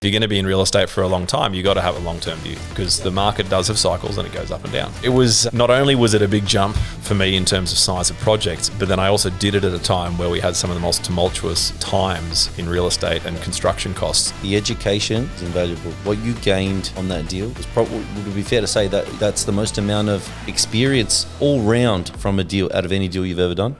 If you're going to be in real estate for a long time, you got to have a long-term view because the market does have cycles and it goes up and down. It was not only was it a big jump for me in terms of size of projects, but then I also did it at a time where we had some of the most tumultuous times in real estate and construction costs. The education is invaluable. What you gained on that deal was probably, would it be fair to say that that's the most amount of experience all round from a deal out of any deal you've ever done?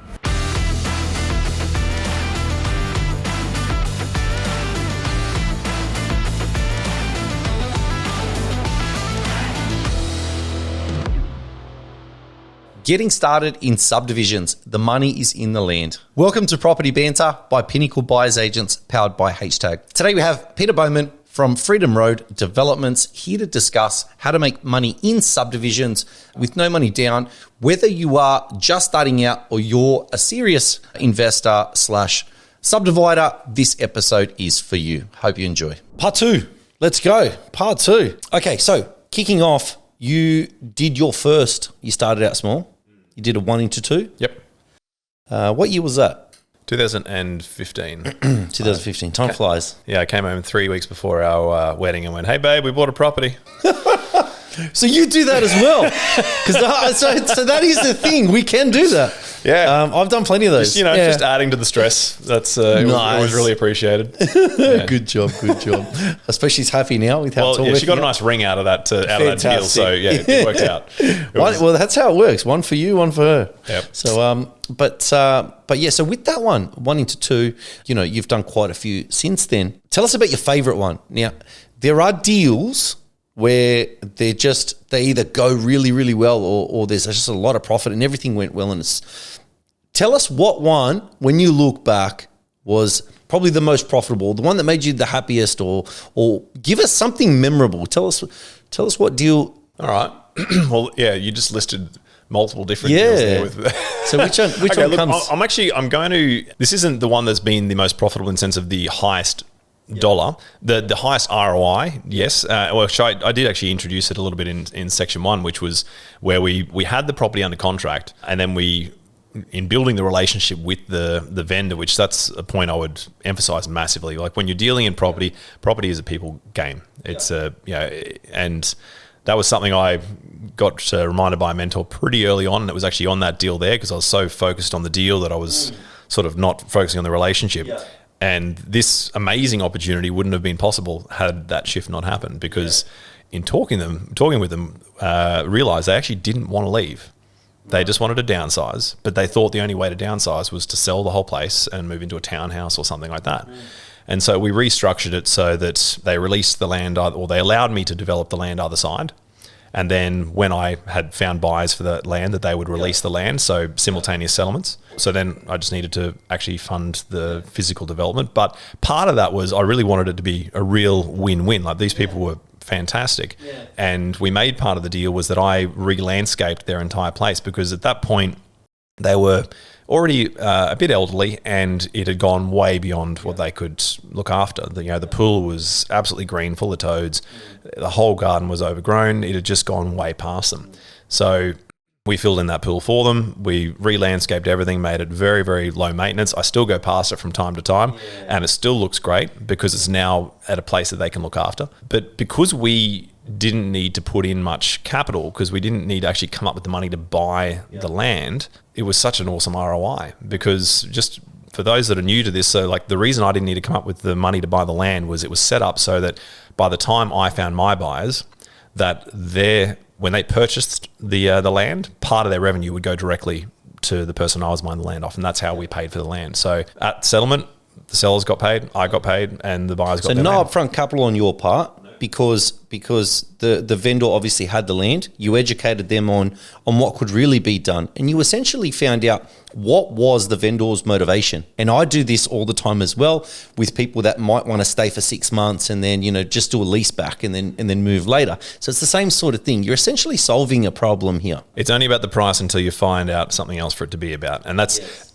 Getting started in subdivisions. The money is in the land. Welcome to Property Banter by Pinnacle Buyers Agents, powered by Hashtag. Today we have Peter Baumann from Freedom Road Developments here to discuss how to make money in subdivisions with no money down, whether you are just starting out or you're a serious investor / subdivider. This episode is for you. Hope you enjoy. Part two. Let's go. Part two. Okay, so kicking off, you did your first, you started out small. You did a 1 into 2? Yep. What year was that? 2015. 2015. Time flies. Yeah, I came home 3 weeks before our wedding and went, "Hey, babe, we bought a property." So you do that as well? So that is the thing. We can do that. Yeah. I've done plenty of those. Just adding to the stress. That's nice. It was really appreciated. Yeah. Good job. Especially she's happy now with how it's all she got a out. nice ring out of that deal. So yeah, it worked out. Well, that's how it works. One for you, one for her. Yep. So, but yeah. So with that 1 into 2, you've done quite a few since then. Tell us about your favorite one. Now, there are deals where they either go really, really well or there's just a lot of profit and everything went well. And tell us what one, when you look back, was probably the most profitable, the one that made you the happiest, or give us something memorable. Tell us what deal. All right. Well, yeah, you just listed multiple different deals there. So which one comes? This isn't the one that's been the most profitable in the sense of the highest dollar, the highest ROI, yes. I did actually introduce it a little bit in section 1, which was where we had the property under contract, and then in building the relationship with the vendor, which that's a point I would emphasize massively. Like when you're dealing in property is a people game. It's and that was something I got reminded by a mentor pretty early on, and it was actually on that deal there because I was so focused on the deal that I was sort of not focusing on the relationship. Yeah. And this amazing opportunity wouldn't have been possible had that shift not happened, because in talking with them, realized they actually didn't want to leave. They just wanted to downsize, but they thought the only way to downsize was to sell the whole place and move into a townhouse or something like that. And so we restructured it so that they released the land, or they allowed me to develop the land either side. And then when I had found buyers for the land, that they would release the land, so simultaneous settlements. So then I just needed to actually fund the physical development. But part of that was I really wanted it to be a real win-win. Like these people were fantastic. Yeah. And we made part of the deal was that I re-landscaped their entire place, because at that point they were already a bit elderly and it had gone way beyond what they could look after. The pool was absolutely green, full of toads. The whole garden was overgrown. It had just gone way past them. So we filled in that pool for them. We re-landscaped everything, made it very, very low maintenance. I still go past it from time to time, and it still looks great because it's now at a place that they can look after. But because we didn't need to put in much capital, because we didn't need to actually come up with the money to buy the land, it was such an awesome ROI. Because just for those that are new to this, so like the reason I didn't need to come up with the money to buy the land was it was set up so that by the time I found my buyers, that when they purchased the land, part of their revenue would go directly to the person I was buying the land off, and that's how we paid for the land. So at settlement, the sellers got paid, I got paid, and the buyers got their So no land. upfront capital on your part, because the vendor obviously had the land. You educated them on what could really be done, and you essentially found out what was the vendor's motivation. And I do this all the time as well with people that might want to stay for 6 months and then just do a lease back and then move later. So it's the same sort of thing. You're essentially solving a problem here. It's only about the price until you find out something else for it to be about. And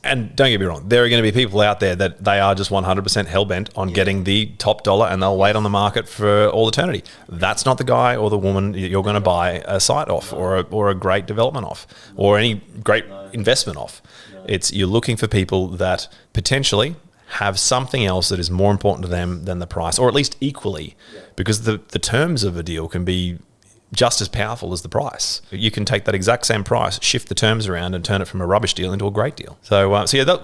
and don't get me wrong, there are going to be people out there that they are just 100% hell-bent on getting the top dollar, and they'll wait on the market for all eternity. That's not the guy or the woman you're going to buy a site off, or a great development off, or any great investment off. It's you're looking for people that potentially have something else that is more important to them than the price, or at least equally, because the terms of a deal can be just as powerful as the price. You can take that exact same price, shift the terms around, and turn it from a rubbish deal into a great deal. So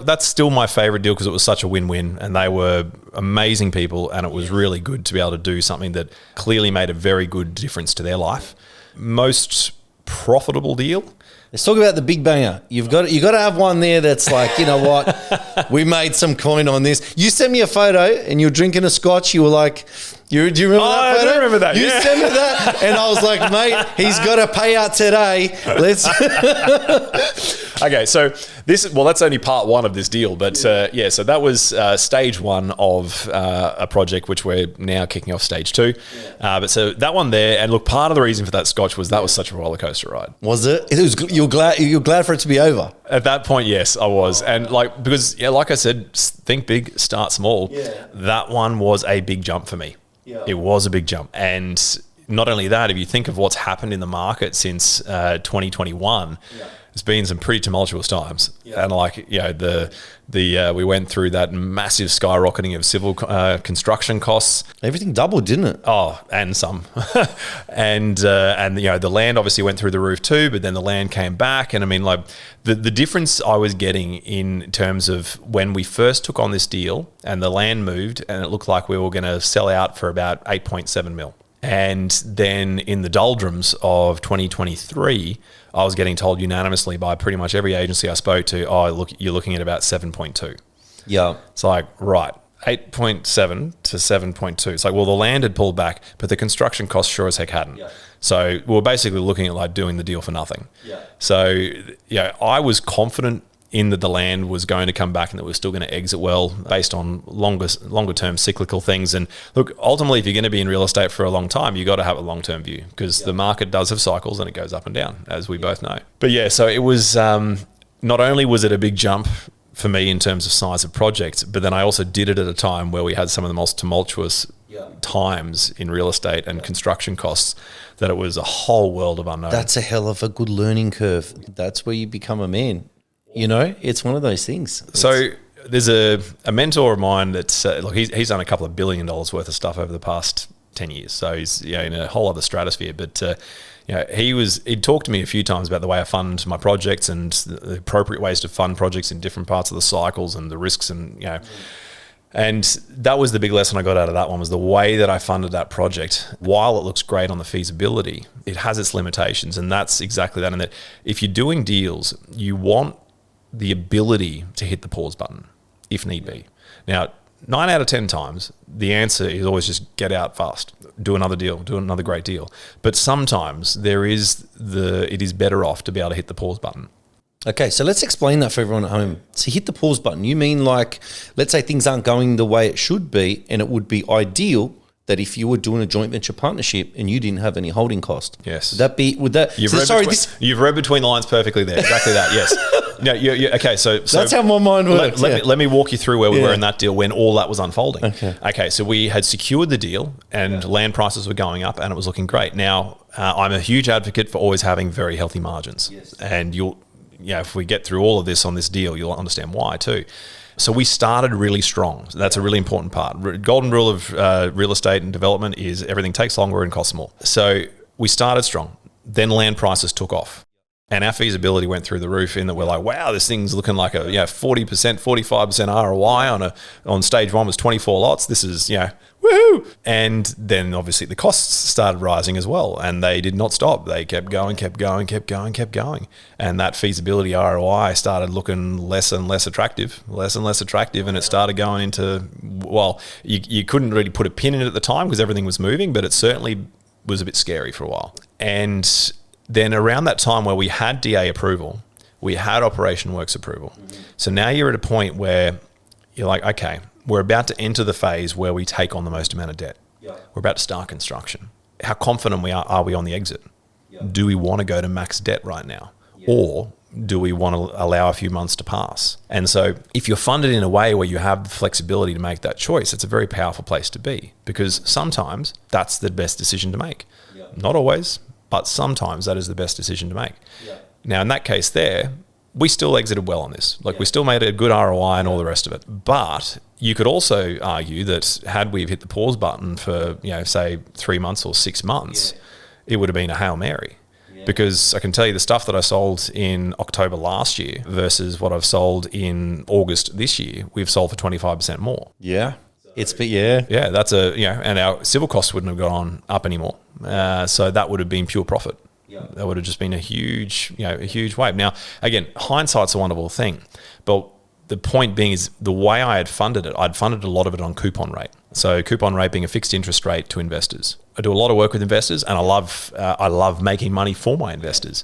that's still my favorite deal because it was such a win-win, and they were amazing people, and it was really good to be able to do something that clearly made a very good difference to their life. Most profitable deal. Let's talk about the big banger. You've got to have one there that's like, you know what, we made some coin on this. You sent me a photo and you're drinking a scotch. You were like, do you remember that photo? I do remember that. You sent me that, and I was like, mate, he's got a payout today. Let's. Okay, so that's only part one of this deal, but so that was stage one of a project which we're now kicking off stage two. But so that one there, and look, part of the reason for that scotch was that was such a roller coaster ride. Was it? It was. You're glad for it to be over. At that point, yes, I was, and because like I said, think big, start small. Yeah. That one was a big jump for me. Yeah. It was a big jump, and not only that, if you think of what's happened in the market since 2021. It's been some pretty tumultuous times, and we went through that massive skyrocketing of civil construction costs. Everything doubled, didn't it? Oh, and some, and the land obviously went through the roof too. But then the land came back, and I mean, like the difference I was getting in terms of when we first took on this deal, and the land moved, and it looked like we were going to sell out for about 8.7 mil. And then in the doldrums of 2023, I was getting told unanimously by pretty much every agency I spoke to, look, you're looking at about 7.2. Yeah. It's like, right, 8.7 to 7.2. It's like, well, the land had pulled back, but the construction costs sure as heck hadn't. Yeah. So we were basically looking at like doing the deal for nothing. Yeah. So, I was confident in that the land was going to come back and that we're still going to exit well based on longer term cyclical things. And look, ultimately, if you're going to be in real estate for a long time, you got to have a long term view because the market does have cycles and it goes up and down, as we both know. But so it was not only was it a big jump for me in terms of size of project, but then I also did it at a time where we had some of the most tumultuous times in real estate and construction costs that it was a whole world of unknown. That's a hell of a good learning curve. That's where you become a man. It's one of those things. So there's a mentor of mine that's he's done a couple of $1 billion worth of stuff over the past 10 years. So he's in a whole other stratosphere. But he'd talked to me a few times about the way I fund my projects and the appropriate ways to fund projects in different parts of the cycles and the risks and And that was the big lesson I got out of that one, was the way that I funded that project. While it looks great on the feasibility, it has its limitations, and that's exactly that. And that if you're doing deals, you want the ability to hit the pause button if need be. Now, 9 out of 10 times, the answer is always just get out fast, do another deal, do another great deal. But sometimes it is better off to be able to hit the pause button. Okay, so let's explain that for everyone at home. So hit the pause button. You mean like, let's say things aren't going the way it should be, and it would be ideal that if you were doing a joint venture partnership and you didn't have any holding cost. Yes. You've read between the lines perfectly there. Exactly that. Yes. No. Okay. So that's how my mind works. Let me walk you through where we were in that deal when all that was unfolding. Okay. So we had secured the deal, and land prices were going up, and it was looking great. Now, I'm a huge advocate for always having very healthy margins, and if we get through all of this on this deal, you'll understand why too. So we started really strong. So that's a really important part. Golden rule of real estate and development is everything takes longer and costs more. So we started strong. Then land prices took off. And our feasibility went through the roof in that we're like, wow, this thing's looking like a 40%, 45% ROI on stage one was 24 lots. This is, woohoo. And then obviously the costs started rising as well, and they did not stop. They kept going. And that feasibility ROI started looking less and less attractive. And it started going into, you couldn't really put a pin in it at the time because everything was moving, but it certainly was a bit scary for a while. And then around that time where we had DA approval, we had operation works approval. So now you're at a point where you're like, okay, we're about to enter the phase where we take on the most amount of debt. We're about to start construction. How confident are we on the exit? Do we want to go to max debt right now? Or do we want to allow a few months to pass? And so if you're funded in a way where you have the flexibility to make that choice, it's a very powerful place to be, because sometimes that's the best decision to make. Not always, but sometimes that is the best decision to make. Now, in that case there, we still exited well on this. Like we still made a good ROI and all the rest of it. But you could also argue that had we hit the pause button for, say 3 months or 6 months, it would have been a Hail Mary. Because I can tell you the stuff that I sold in October last year versus what I've sold in August this year, we've sold for 25% more. Yeah. Yeah, that's and our civil costs wouldn't have gone up anymore. So that would have been pure profit. That would have just been a huge wave. Now, again, hindsight's a wonderful thing, but the point being is the way I had funded it, I'd funded a lot of it on coupon rate. So coupon rate being a fixed interest rate to investors. I do a lot of work with investors, and I love making money for my investors.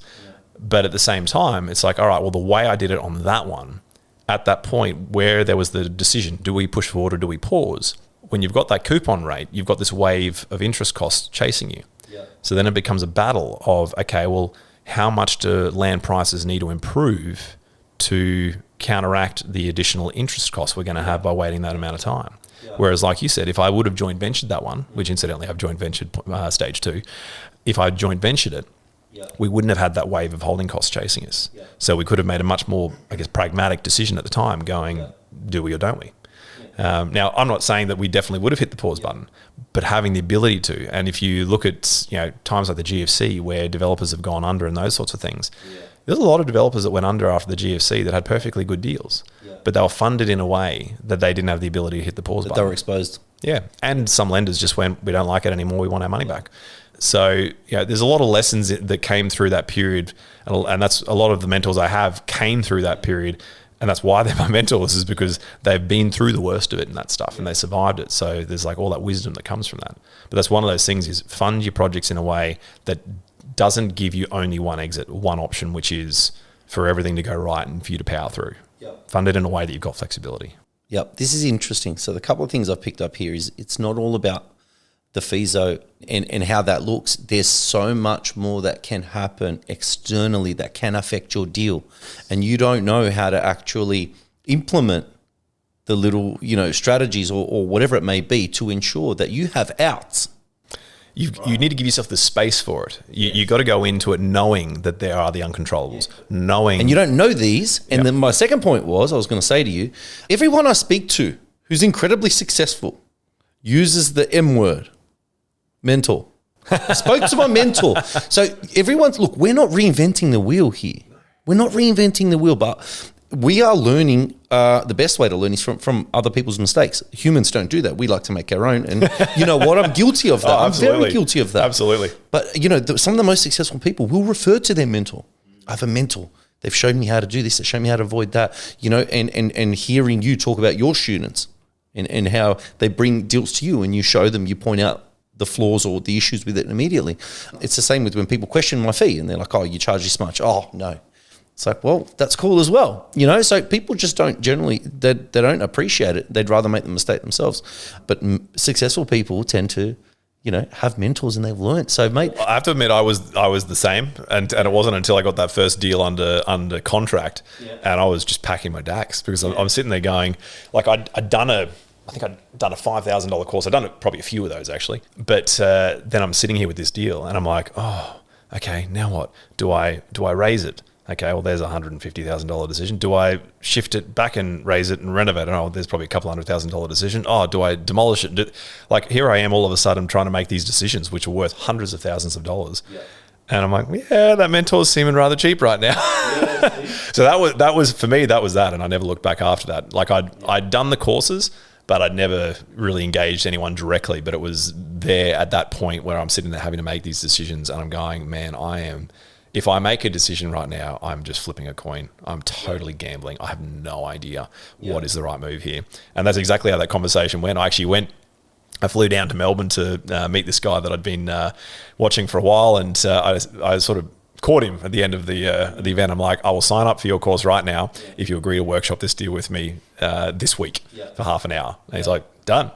But at the same time, it's like, all right, well, the way I did it on that one, at that point where there was the decision, do we push forward or do we pause? When you've got that coupon rate, you've got this wave of interest costs chasing you. So then it becomes a battle of, okay, well, how much do land prices need to improve to counteract the additional interest costs we're going to have by waiting that amount of time? Whereas, like you said, if I would have joint ventured that one, which incidentally I've joint ventured stage 2, if I joint ventured it, we wouldn't have had that wave of holding costs chasing us. So we could have made a much more, pragmatic decision at the time going, do we or don't we? Now, I'm not saying that we definitely would have hit the pause button, but having the ability to, and if you look at times like the GFC where developers have gone under and those sorts of things, there's a lot of developers that went under after the GFC that had perfectly good deals, but they were funded in a way that they didn't have the ability to hit the pause button. They were exposed. Yeah, and some lenders just went, we don't like it anymore, we want our money back. So there's a lot of lessons that came through that period, and that's a lot of the mentors I have came through that period. And that's why they're my mentors, is because they've been through the worst of it and that stuff, and they survived it. So there's like all that wisdom that comes from that. But that's one of those things, is fund your projects in a way that doesn't give you only one exit, one option, which is for everything to go right and for you to power through. Fund it in a way that you've got flexibility. Yep. This is interesting. So the couple of things I've picked up here is it's not all about the FISO and how that looks. There's so much more that can happen externally that can affect your deal, and you don't know how to actually implement the little strategies or whatever it may be to ensure that you have outs. You need to give yourself the space for it. You got to go into it knowing that there are the uncontrollables, knowing. And you don't know these. And then my second point was, I was going to say to you, everyone I speak to who's incredibly successful uses the M word. Mentor. I spoke to my mentor. So look, we're not reinventing the wheel here. We're not reinventing the wheel, but we are learning. The best way to learn is from other people's mistakes. Humans don't do that. We like to make our own. And you know what? I'm guilty of that. I'm very guilty of that. Absolutely. But some of the most successful people will refer to their mentor. I have a mentor. They've showed me how to do this. They've shown me how to avoid that. And hearing you talk about your students and how they bring deals to you and you show them, you point out the flaws or the issues with it immediately. It's the same with when people question my fee and they're like, oh, you charge this much. Oh, no. It's like, well, that's cool as well. So people just don't generally, they don't appreciate it. They'd rather make the mistake themselves. But successful people tend to, have mentors and they've learned. So, mate. I have to admit, I was the same. And it wasn't until I got that first deal under contract and I was just packing my DAX because I'm sitting there going, like I'd done a $5,000 course. I've done probably a few of those actually. But then I'm sitting here with this deal and I'm like, oh, okay, now what? Do I raise it? Okay, well, there's a $150,000 decision. Do I shift it back and raise it and renovate it? Oh, there's probably a couple $100,000 decision. Oh, do I demolish it? Like here I am all of a sudden trying to make these decisions which are worth hundreds of thousands of dollars. Yeah. And I'm like, that mentor's seeming rather cheap right now. So that was for me, that was that. And I never looked back after that. Like I'd done the courses, but I'd never really engaged anyone directly. But it was there at that point where I'm sitting there having to make these decisions and I'm going, man, if I make a decision right now, I'm just flipping a coin. I'm totally gambling. I have no idea what is the right move here. And that's exactly how that conversation went. I flew down to Melbourne to meet this guy that I'd been watching for a while. And I sort of caught him at the end of the event. I'm like, I will sign up for your course right now if you agree to workshop this deal with me this week for half an hour. And he's like, done.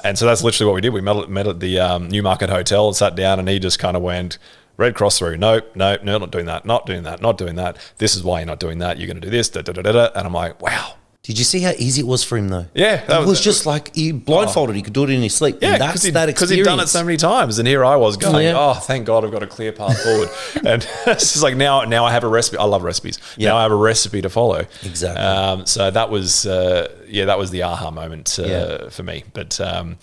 And so that's literally what we did. We met at the Newmarket Hotel and sat down and he just kind of went, red cross through. Nope, not doing that. Not doing that. Not doing that. This is why you're not doing that. You're going to do this. Da, da, da, da, da. And I'm like, wow. Did you see how easy it was for him, though? Yeah. It was just like he blindfolded. He could do it in his sleep. Yeah, And that's that experience. Because he'd done it so many times. And here I was going, Yeah. oh, thank God I've got a clear path forward. And it's just like now I have a recipe. I love recipes. Yeah. Now I have a recipe to follow. Exactly. So that was, that was the aha moment for me. But I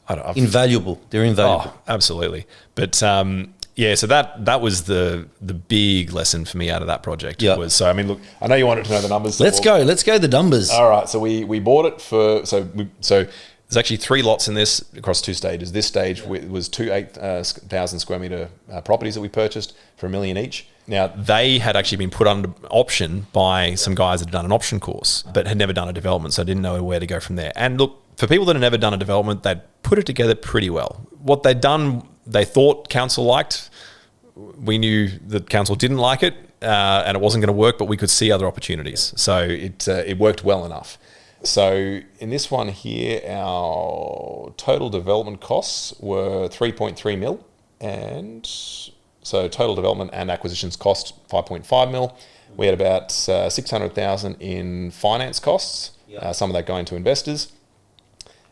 don't know. Invaluable. They're invaluable. Oh, absolutely. But so that was the big lesson for me out of that project. Yeah. Was so I mean, look, I know you wanted to know the numbers. Let's go the numbers. All right. So we bought it for so there's actually 3 lots in this across 2 stages. This stage was 8,000 square meter properties that we purchased for $1 million each. Now, they had actually been put under option by some guys that had done an option course, but had never done a development, so didn't know where to go from there. And look, for people that had never done a development, they'd put it together pretty well. What they'd done, they thought council liked. We knew that council didn't like it, and it wasn't going to work, but we could see other opportunities. So it worked well enough. So in this one here, our total development costs were 3.3 mil, and so total development and acquisitions cost 5.5 mil. We had about 600,000 in finance costs, some of that going to investors.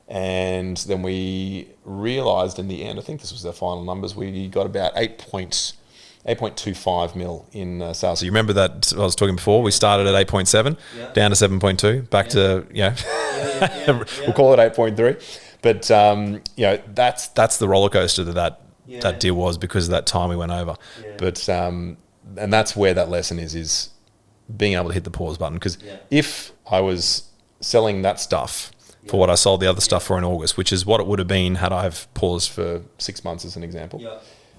And then we realised in the end, I think this was our final numbers, we got about 8.25 mil in sales. So you remember that I was talking before, we started at 8.7, down to 7.2, back to, we'll call it 8.3. But, that's the roller coaster that deal was because of that time we went over. Yeah. But, and that's where that lesson is being able to hit the pause button. Because if I was selling that stuff for what I sold the other stuff for in August, which is what it would have been had I have paused for 6 months as an example,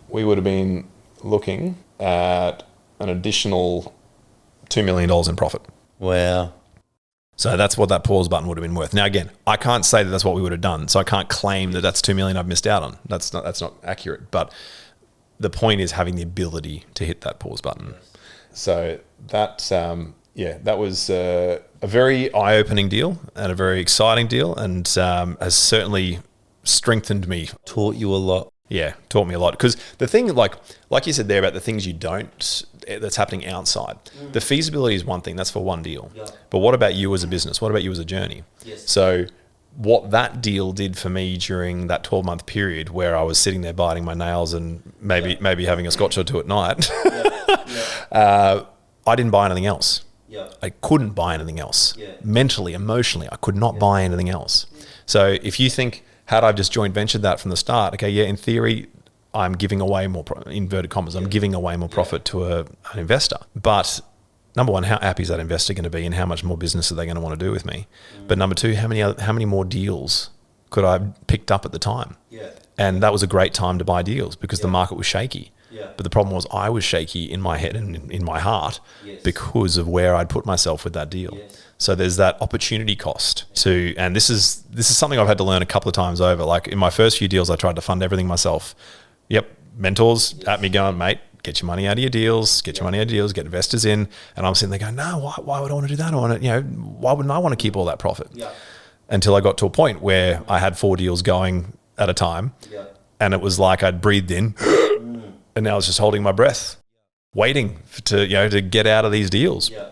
we would have been looking at an additional $2 million in profit. Wow. So that's what that pause button would have been worth. Now, again, I can't say that that's what we would have done. So I can't claim that that's $2 million I've missed out on. That's not accurate. But the point is having the ability to hit that pause button. So that, that was a very eye-opening deal and a very exciting deal, and has certainly strengthened me. Taught you a lot. Yeah, taught me a lot. Because the thing, like you said there about the things you don't, that's happening outside. The feasibility is one thing, that's for one deal. Yeah. But what about you as a business? What about you as a journey? Yes. So what that deal did for me during that 12-month period where I was sitting there biting my nails and maybe having a scotch or two at night, I didn't buy anything else. Yeah. I couldn't buy anything else. Yeah. Mentally, emotionally, I could not buy anything else. So if you think, had I just joint ventured that from the start, in theory, I'm giving away more, inverted commas, I'm giving away more profit to an investor. But number one, how happy is that investor going to be and how much more business are they going to want to do with me? But number two, how many more deals could I have picked up at the time? Yeah. And that was a great time to buy deals because the market was shaky. Yeah. But the problem was I was shaky in my head and in my heart because of where I'd put myself with that deal. Yes. So there's that opportunity cost to, and this is something I've had to learn a couple of times over. Like in my first few deals, I tried to fund everything myself. Yep. Mentors at me going, mate, get your money out of your deals, get investors in. And I'm sitting there going, no, why would I want to do that? Why wouldn't I want to keep all that profit? Yeah. Until I got to a point where I had 4 deals going at a time and it was like I'd breathed in and now I was just holding my breath, waiting to get out of these deals. Yeah.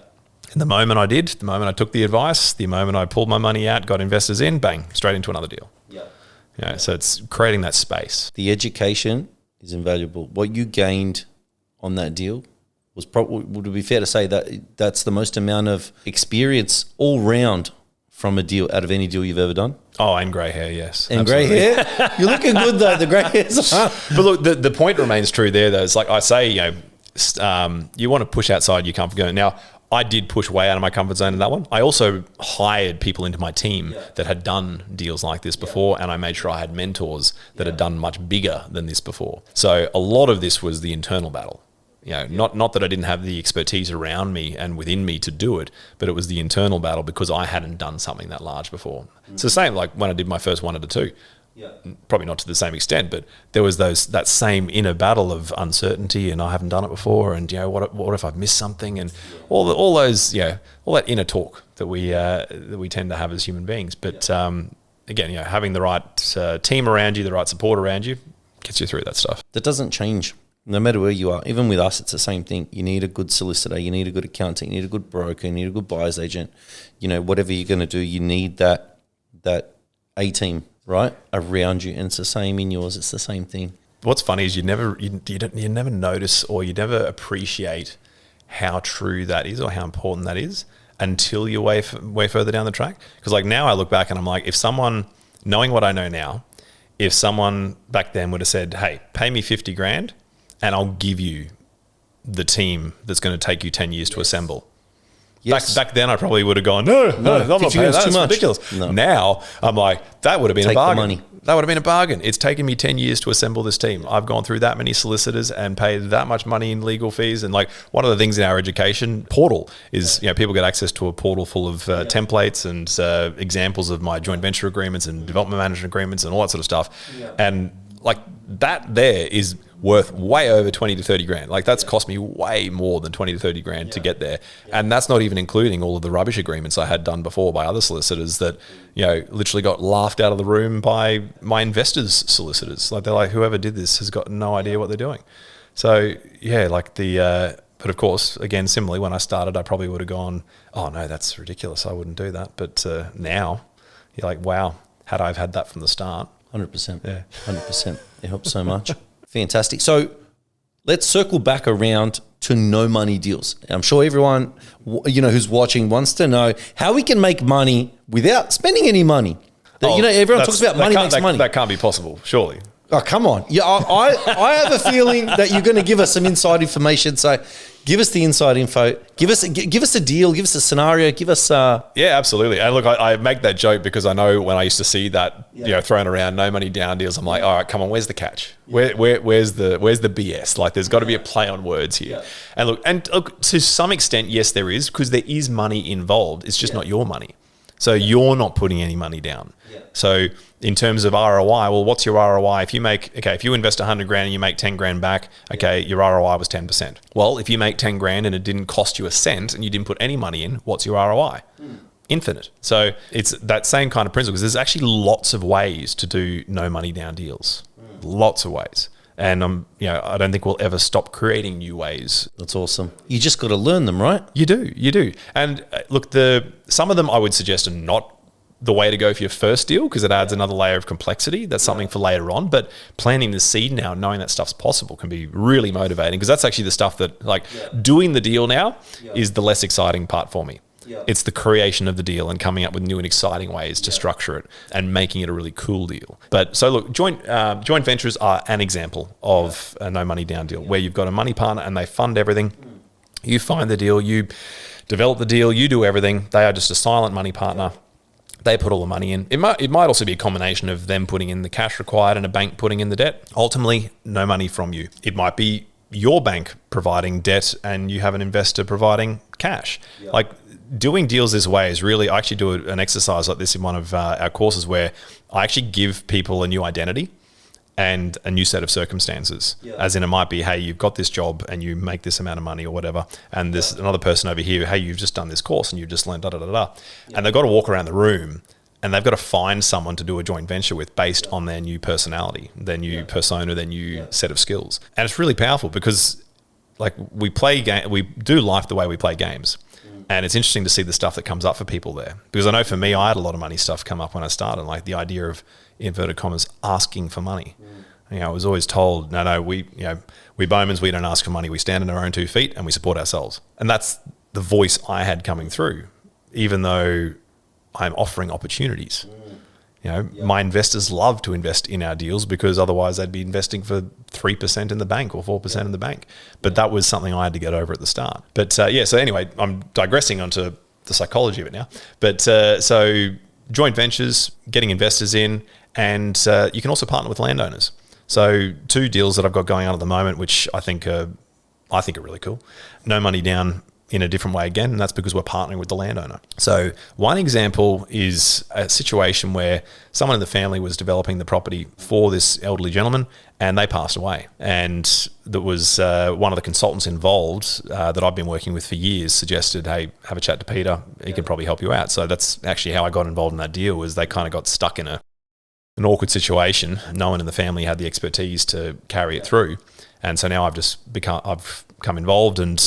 And the moment I took the advice, the moment I pulled my money out, got investors in, bang, straight into another deal. Yeah. So it's creating that space. The education is invaluable. What you gained on that deal was would it be fair to say that that's the most amount of experience all round from a deal out of any deal you've ever done? Oh, and grey hair, yes. And grey hair? You're looking good though, the grey hair's on. But look, the point remains true there though. It's like I say, you want to push outside your comfort zone. Now, I did push way out of my comfort zone in that one. I also hired people into my team that had done deals like this before, and I made sure I had mentors that had done much bigger than this before. So a lot of this was the internal battle. Not that I didn't have the expertise around me and within me to do it, but it was the internal battle because I hadn't done something that large before. It's the same like when I did my first 1 to 2. Yeah. Probably not to the same extent, but there was that same inner battle of uncertainty, and I haven't done it before, and what if I've missed something, and all that inner talk that we tend to have as human beings. But again, having the right team around you, the right support around you, gets you through that stuff. That doesn't change No matter where you are, even with us, it's the same thing. You need a good solicitor, you need a good accountant, you need a good broker, you need a good buyer's agent. Whatever you're going to do, you need that A team, right, around you. And it's the same in yours. It's the same thing. What's funny is you never notice or you never appreciate how true that is or how important that is until you're way further down the track. Because like now I look back and I'm like, if someone, knowing what I know now, if someone back then would have said, hey, pay me 50 grand and I'll give you the team that's going to take you 10 years to assemble. Yes. Back then I probably would have gone, no, I'm not paying that. That's ridiculous. No. Now I'm like, that would have been a bargain. The money. That would have been a bargain. It's taken me 10 years to assemble this team. I've gone through that many solicitors and paid that much money in legal fees. And like one of the things in our education portal is, people get access to a portal full of templates and examples of my joint venture agreements and development management agreements and all that sort of stuff. Yeah. And like that there is worth way over 20 to 30 grand. Like that's cost me way more than 20 to 30 grand to get there. And that's not even including all of the rubbish agreements I had done before by other solicitors that, literally got laughed out of the room by my investors' solicitors. Like they're like, whoever did this has got no idea what they're doing. So but of course, again, similarly, when I started, I probably would have gone, oh no, that's ridiculous. I wouldn't do that. But now you're like, wow, had I had that from the start. 100%. Yeah. 100%. It helps so much. Fantastic. So let's circle back around to no money deals. I'm sure everyone, who's watching wants to know how we can make money without spending any money. Everyone talks about money makes money. That can't be possible, surely. Oh, come on. Yeah, I have a feeling that you're going to give us some inside information. So give us the inside info. Give us a deal. Give us a scenario. Give us. Yeah, absolutely. And look, I make that joke because I know when I used to see that, thrown around, no money down deals, I'm like, all right, come on, where's the catch? Where's the BS? Like, there's got to be a play on words here. Yeah. And look, to some extent, yes, there is, because there is money involved. It's just not your money. So you're not putting any money down. Yeah. So in terms of ROI, well, what's your ROI? If you invest 100 grand and you make 10 grand back, your ROI was 10%. Well, if you make 10 grand and it didn't cost you a cent and you didn't put any money in, what's your ROI? Infinite. So it's that same kind of principle, because there's actually lots of ways to do no money down deals. Lots of ways. And I don't think we'll ever stop creating new ways. That's awesome. You just got to learn them, right? You do. And look, some of them I would suggest are not the way to go for your first deal, because it adds another layer of complexity. That's something for later on. But planting the seed now, knowing that stuff's possible, can be really motivating, because that's actually the stuff that, doing the deal now is the less exciting part for me. Yeah. It's the creation of the deal and coming up with new and exciting ways to structure it and making it a really cool deal. But so look, joint ventures are an example of a no money down deal, where you've got a money partner and they fund everything. You find the deal, you develop the deal, you do everything. They are just a silent money partner. They put all the money in. It might also be a combination of them putting in the cash required and a bank putting in the debt. Ultimately, no money from you. It might be your bank providing debt and you have an investor providing cash. Yeah. Like, doing deals this way is really, I actually do an exercise like this in one of our courses, where I actually give people a new identity and a new set of circumstances. Yeah. As in, it might be, hey, you've got this job and you make this amount of money or whatever. And this another person over here, hey, you've just done this course and you've just learned da-da-da-da. Yeah. And they've got to walk around the room and they've got to find someone to do a joint venture with based on their new personality, their new persona, their new set of skills. And it's really powerful, because like we do life the way we play games. And it's interesting to see the stuff that comes up for people there. Because I know for me, I had a lot of money stuff come up when I started, like the idea of, inverted commas, asking for money. I was always told, no, we Baumans, we don't ask for money. We stand on our own 2 feet and we support ourselves. And that's the voice I had coming through, even though I'm offering opportunities. My investors love to invest in our deals, because otherwise they'd be investing for 3% in the bank or 4% in the bank. But that was something I had to get over at the start. But so anyway, I'm digressing onto the psychology of it now. But so joint ventures, getting investors in, and you can also partner with landowners. So 2 deals that I've got going on at the moment, which I think are really cool. No money down in a different way again, and that's because we're partnering with the landowner. So one example is a situation where someone in the family was developing the property for this elderly gentleman, and they passed away. And there was one of the consultants involved that I've been working with for years suggested, hey, have a chat to Peter. He can probably help you out. So that's actually how I got involved in that deal, was they kind of got stuck in a an awkward situation. No one in the family had the expertise to carry it through. And so now I've become involved and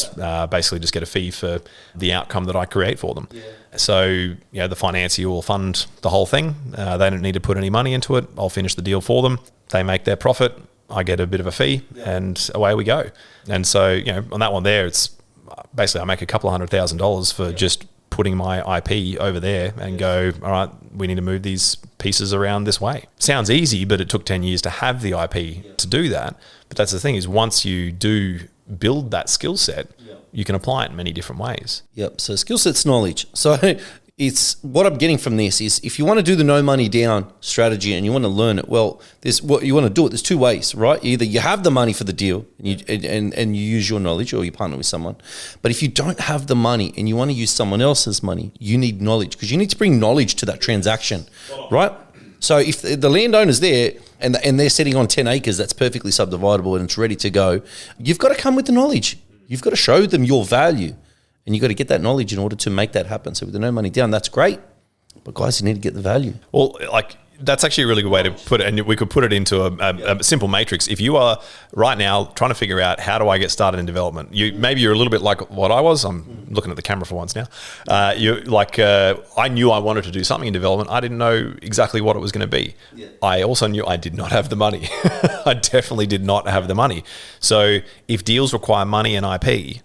basically just get a fee for the outcome that I create for them. So, the financier will fund the whole thing. They don't need to put any money into it. I'll finish the deal for them. They make their profit. I get a bit of a fee and away we go. And so, on that one there, it's basically I make a couple of $100,000 for just putting my IP over there and go, all right, we need to move these pieces around this way. Sounds easy, but it took 10 years to have the IP to do that. But that's the thing is once you do build that skill set, you can apply it in many different ways. Yep. So skill set's knowledge. So it's what I'm getting from this is if you want to do the no money down strategy and you want to learn it, well, there's what you want to do it. There's two ways, right? Either you have the money for the deal and you use your knowledge or you partner with someone. But if you don't have the money and you want to use someone else's money, you need knowledge because you need to bring knowledge to that transaction, right? So if the landowner's there and they're sitting on 10 acres that's perfectly subdividable and it's ready to go, you've got to come with the knowledge. You've got to show them your value. And you've got to get that knowledge in order to make that happen. So with the no money down, that's great. But guys, you need to get the value. Well, that's actually a really good way to put it. And we could put it into a simple matrix. If you are right now trying to figure out how do I get started in development, maybe you're a little bit like what I was. I'm looking at the camera for once now. I knew I wanted to do something in development. I didn't know exactly what it was going to be. I also knew I did not have the money. I definitely did not have the money. So if deals require money and IP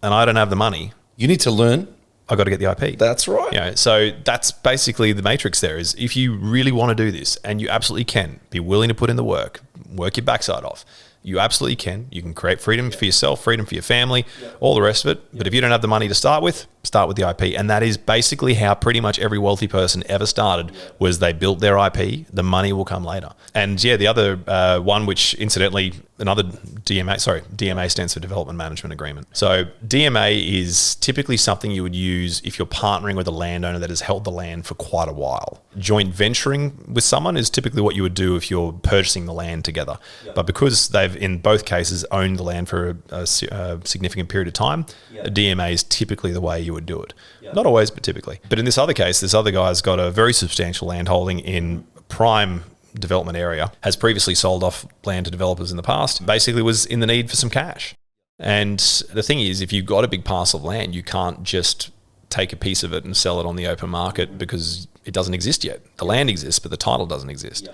and I don't have the money, you need to learn. I got to get the IP. That's right. So that's basically the matrix there is if you really want to do this and you absolutely can, be willing to put in the work your backside off. You absolutely can. You can create freedom for yourself, freedom for your family, all the rest of it. But if you don't have the money to start with the IP. And that is basically how pretty much every wealthy person ever started was they built their IP. The money will come later. And the other one, which incidentally, another DMA stands for Development Management Agreement. So DMA is typically something you would use if you're partnering with a landowner that has held the land for quite a while. Joint venturing with someone is typically what you would do if you're purchasing the land together. But because they've, in both cases, owned the land for a significant period of time, a DMA is typically the way you would do it. Not always, but typically. But in this other case, this other guy's got a very substantial land holding in prime development area, has previously sold off land to developers in the past, basically was in the need for some cash. And the thing is, if you've got a big parcel of land, you can't just take a piece of it and sell it on the open market because it doesn't exist yet. The land exists, but the title doesn't exist.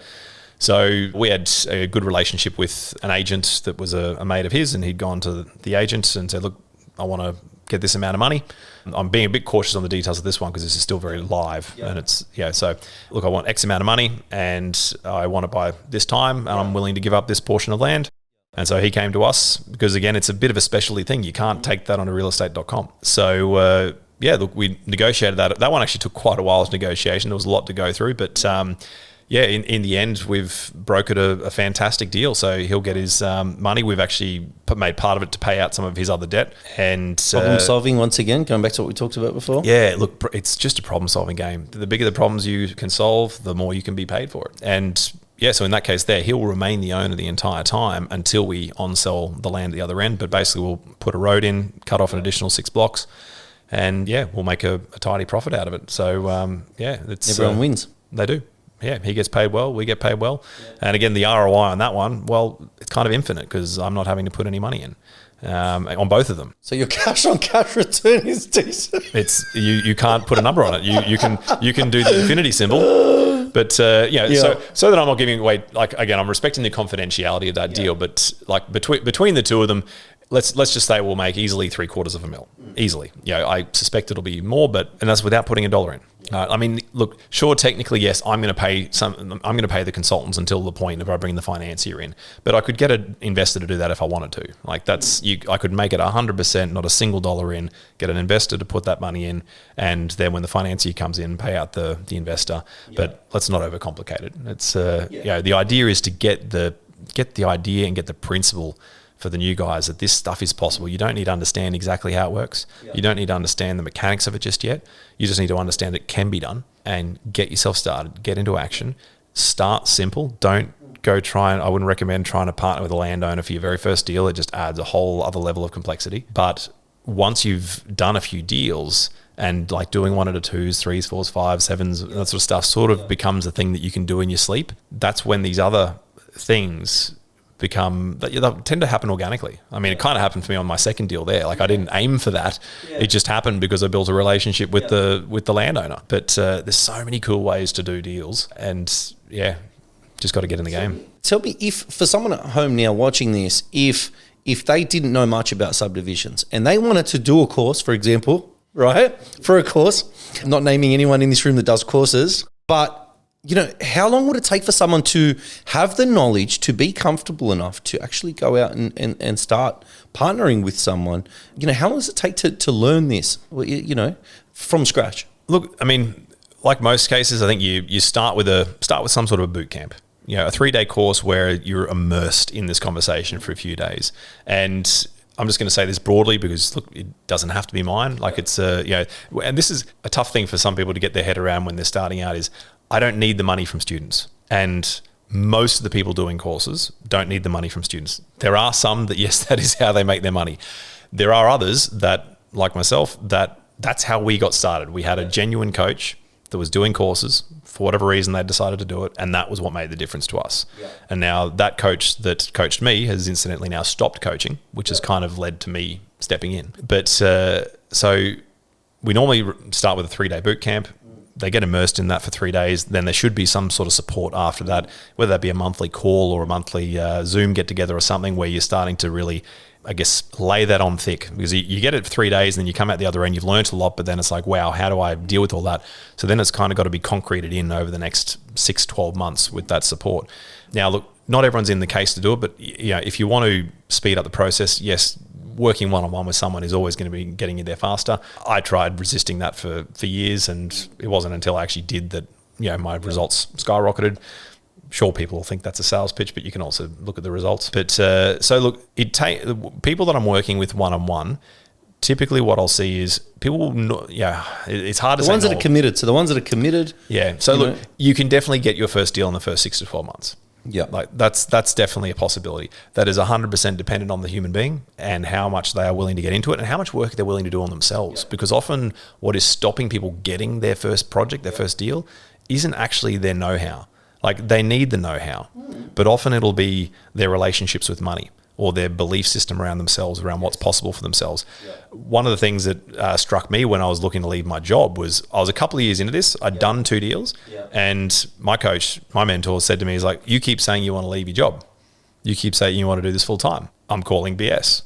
So we had a good relationship with an agent that was a mate of his, and he'd gone to the agent and said, look, I want to get this amount of money. I'm being a bit cautious on the details of this one because this is still very live. And it's, so look, I want X amount of money and I want it by this time and I'm willing to give up this portion of land. And so he came to us because, again, it's a bit of a specialty thing. You can't take that onto realestate.com. So, look, we negotiated that. That one actually took quite a while's negotiation. There was a lot to go through, but in the end, we've brokered a fantastic deal. So he'll get his money. We've actually made part of it to pay out some of his other debt. And problem solving once again, going back to what we talked about before. Yeah, look, it's just a problem solving game. The bigger the problems you can solve, the more you can be paid for it. And so in that case there, he'll remain the owner the entire time until we on-sell the land at the other end. But basically we'll put a road in, cut off an additional 6 blocks, and we'll make a tidy profit out of it. So it's everyone wins. They do. Yeah, he gets paid well, we get paid well. And again, the ROI on that one, well, it's kind of infinite because I'm not having to put any money in on both of them. So your cash on cash return is decent. It's you can't put a number on it. You can do the infinity symbol, but so that I'm not giving away, like, again, I'm respecting the confidentiality of that deal, but like between the two of them, let's just say we'll make easily $750,000 easily. I suspect it'll be more, and that's without putting $1 in. I mean, look, sure, technically, yes, I'm going to pay the consultants until the point of I bring the financier in, but I could get an investor to do that if I wanted to. Like I could make it 100%, not a single dollar in, get an investor to put that money in, and then when the financier comes in, pay out the investor. But let's not overcomplicate it. It's the idea is to get the idea and get the principle for the new guys that this stuff is possible. You don't need to understand exactly how it works. You don't need to understand the mechanics of it just yet. You just need to understand it can be done and get yourself started, get into action, start simple. Don't go I wouldn't recommend trying to partner with a landowner for your very first deal. It just adds a whole other level of complexity. But once you've done a few deals and like doing 1 out of 2s, 3s, 4s, 5s, 7s, that sort of stuff sort of becomes a thing that you can do in your sleep. That's when these other things become, they tend to happen organically. I mean, it kind of happened for me on my second deal there. Like I didn't aim for that. It just happened because I built a relationship with the landowner. But there's so many cool ways to do deals, and just got to get in the game. Tell me, if for someone at home now watching this, if they didn't know much about subdivisions and they wanted to do a course, for example, right? For a course, I'm not naming anyone in this room that does courses, but how long would it take for someone to have the knowledge to be comfortable enough to actually go out and start partnering with someone? How long does it take to learn this, from scratch? Look, I mean, like most cases, I think you start with some sort of a boot camp. A 3-day course where you're immersed in this conversation for a few days. And I'm just going to say this broadly because, look, it doesn't have to be mine. Like it's, and this is a tough thing for some people to get their head around when they're starting out is, I don't need the money from students. And most of the people doing courses don't need the money from students. There are some that, yes, that is how they make their money. There are others that, like myself, that's how we got started. We had a genuine coach that was doing courses. For whatever reason, they decided to do it, and that was what made the difference to us. Yeah. And now that coach that coached me has incidentally now stopped coaching, which has kind of led to me stepping in. But so we normally start with a 3-day boot camp. They get immersed in that for 3 days. Then there should be some sort of support after that, whether that be a monthly call or a monthly Zoom get together or something where you're starting to really, I guess, lay that on thick, because you get it for 3 days and then you come out the other end, you've learned a lot, but then it's like, wow, how do I deal with all that? So then it's kind of got to be concreted in over the next 6, 12 months with that support. Now, look, not everyone's in the case to do it, but if you want to speed up the process, yes, working one-on-one with someone is always going to be getting you there faster. I tried resisting that for years, and it wasn't until I actually did that, my results skyrocketed. Sure, people think that's a sales pitch, but you can also look at the results. But so look, people that I'm working with one-on-one, typically what I'll see is people, it's hard to say. The ones that are committed. So the ones that are committed. Yeah. So look, you can definitely get your first deal in the first 6 to 12 months. Yeah, like that's definitely a possibility. That is 100% dependent on the human being and how much they are willing to get into it and how much work they're willing to do on themselves. Yeah. Because often what is stopping people getting their first project, their first deal, isn't actually their know-how. Like they need the know-how, but often it'll be their relationships with money or their belief system around themselves, around what's possible for themselves. Yeah. One of the things that struck me when I was looking to leave my job was I was a couple of years into this. I'd done 2 deals, and my coach, my mentor, said to me, he's like, you keep saying you want to leave your job. You keep saying you want to do this full time. I'm calling BS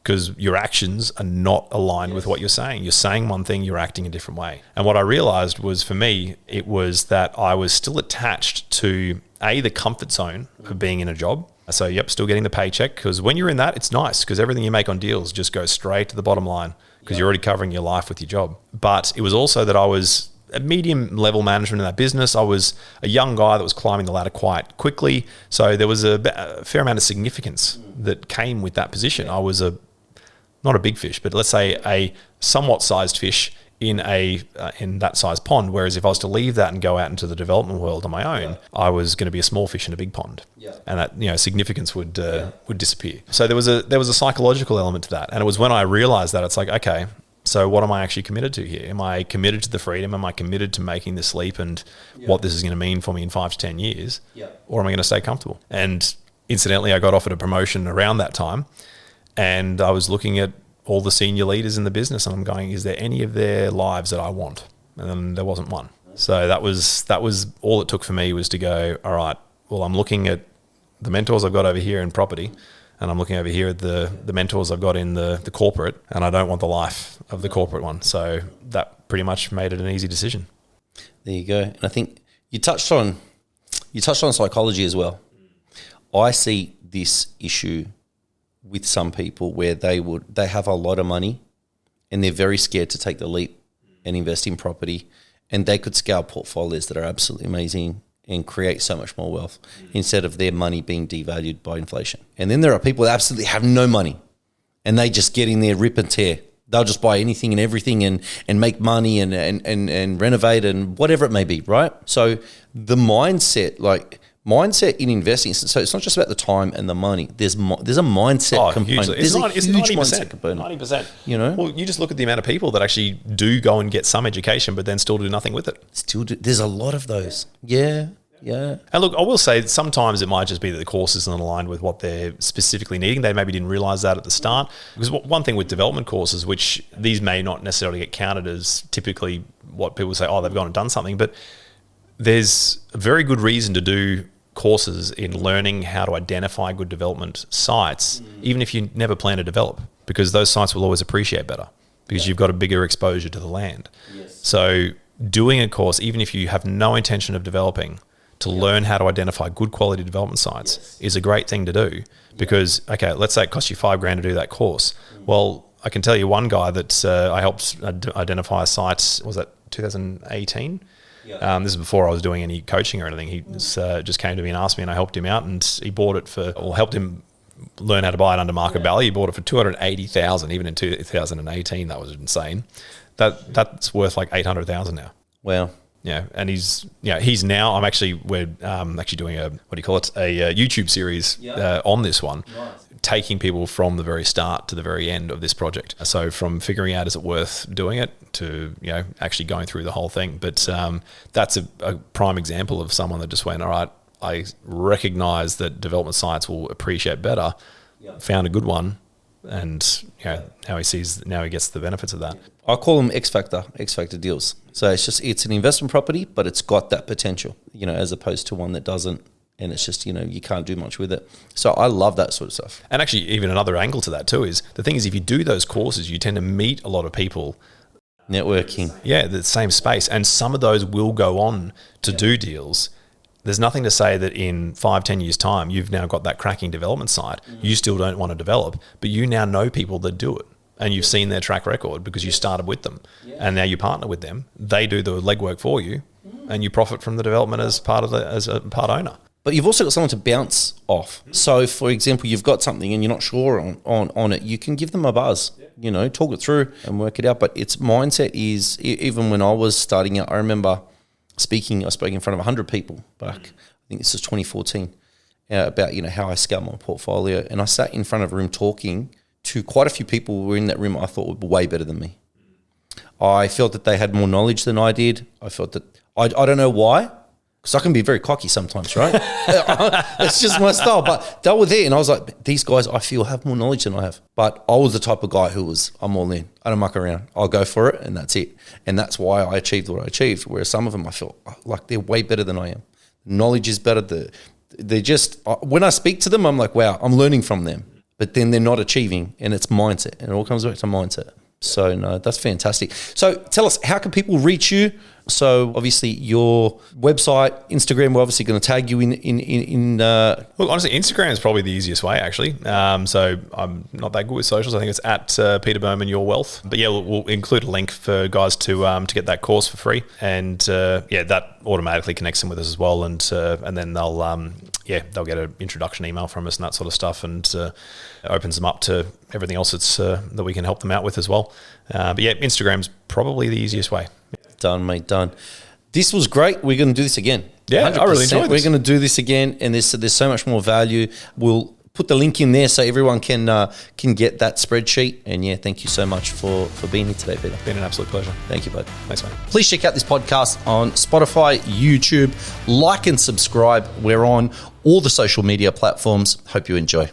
because your actions are not aligned with what you're saying. You're saying one thing, you're acting a different way. And what I realized was, for me, it was that I was still attached to the comfort zone of being in a job. So, still getting the paycheck, because when you're in that, it's nice because everything you make on deals just goes straight to the bottom line because you're already covering your life with your job. But it was also that I was a medium level management in that business. I was a young guy that was climbing the ladder quite quickly. So there was a fair amount of significance that came with that position. I was not a big fish, but let's say a somewhat sized fish in that size pond. Whereas if I was to leave that and go out into the development world on my own, I was going to be a small fish in a big pond, and that significance would disappear. So there was a psychological element to that, and it was when I realized that it's like, okay, so what am I actually committed to here? Am I committed to the freedom? Am I committed to making this leap and what this is going to mean for me in 5 to 10 years, or am I going to stay comfortable? And incidentally, I got offered a promotion around that time, and I was looking at all the senior leaders in the business, and I'm going, is there any of their lives that I want? And then there wasn't one. So that was all it took for me, was to go, all right, well, I'm looking at the mentors I've got over here in property, and I'm looking over here at the mentors I've got in the corporate, and I don't want the life of the corporate one. So that pretty much made it an easy decision. There you go. And I think you touched on psychology as well. I see this issue with some people where they have a lot of money and they're very scared to take the leap and invest in property, and they could scale portfolios that are absolutely amazing and create so much more wealth instead of their money being devalued by inflation. And then there are people that absolutely have no money and they just get in there, rip and tear. They'll just buy anything and everything and make money and renovate and whatever it may be, right? So the mindset, like mindset in investing. So it's not just about the time and the money. There's a mindset component. Hugely. There's It's a huge 90%. mindset component. 90%. You know? Well, you just look at the amount of people that actually do go and get some education, but then still do nothing with it. There's a lot of those. Yeah. And look, I will say sometimes it might just be that the course isn't aligned with what they're specifically needing. They maybe didn't realize that at the start. Because one thing with development courses, which these may not necessarily get counted as typically what people say, oh, they've gone and done something, but there's a very good reason to do courses in learning how to identify good development sites, even if you never plan to develop, because those sites will always appreciate better because you've got a bigger exposure to the land. So doing a course, even if you have no intention of developing, to learn how to identify good quality development sites is a great thing to do because, okay, let's say it costs you $5,000 to do that course. Well, I can tell you one guy that I helped identify sites, was that 2018? This is before I was doing any coaching or anything. He just came to me and asked me and I helped him out and he bought it helped him learn how to buy it under market value. He bought it for $280,000 even in 2018. That was insane. That's worth like $800,000 now. Wow. Yeah, and he's now. We're actually doing a YouTube series on this one, taking people from the very start to the very end of this project. So from figuring out is it worth doing it to actually going through the whole thing. But that's a prime example of someone that just went, all right, I recognize that development sites will appreciate better. Found a good one. And now he gets the benefits of that. I call them X factor deals. So it's an investment property, but it's got that potential, as opposed to one that doesn't, and it's just, you can't do much with it. So I love that sort of stuff. And actually, even another angle to that too is the thing is, if you do those courses, you tend to meet a lot of people. Networking. Yeah, the same space, and some of those will go on to do deals. There's nothing to say that in 5-10 years' time, you've now got that cracking development side. You still don't want to develop, but you now know people that do it. And you've seen their track record because you started with them. And now you partner with them. They do the legwork for you and you profit from the development as a part owner. But you've also got someone to bounce off. So, for example, you've got something and you're not sure on it. You can give them a buzz, talk it through and work it out. But its mindset is, even when I was starting out, I remember I spoke in front of 100 people back, I think this was 2014, about, how I scale my portfolio. And I sat in front of a room talking to quite a few people who were in that room I thought were way better than me. I felt that they had more knowledge than I did. I felt that, I don't know why, because I can be very cocky sometimes, right? It's just my style. But they were there and I was like, these guys I feel have more knowledge than I have. But I was the type of guy I'm all in. I don't muck around. I'll go for it and that's it. And that's why I achieved what I achieved. Whereas some of them I feel like they're way better than I am. Knowledge is better. They're just, when I speak to them, I'm like, wow, I'm learning from them. But then they're not achieving, and it's mindset. And it all comes back to mindset. So, no, that's fantastic. So tell us, how can people reach you? So obviously your website, Instagram, we're obviously going to tag you in Look, honestly, Instagram is probably the easiest way, actually. So I'm not that good with socials. I think it's at Peter Baumann Your Wealth. But yeah, we'll include a link for guys to get that course for free. And that automatically connects them with us as well. And then they'll get an introduction email from us and that sort of stuff, and opens them up to everything else that we can help them out with as well. But yeah, Instagram's probably the easiest way. Done, mate, done. This was great. We're going to do this again. Yeah, 100%. I really enjoyed this. We're going to do this again, and there's so much more value. We'll put the link in there so everyone can get that spreadsheet. And yeah, thank you so much for being here today, Peter. Been an absolute pleasure. Thank you, bud. Thanks, mate. Please check out this podcast on Spotify, YouTube. Like and subscribe. We're on all the social media platforms. Hope you enjoy.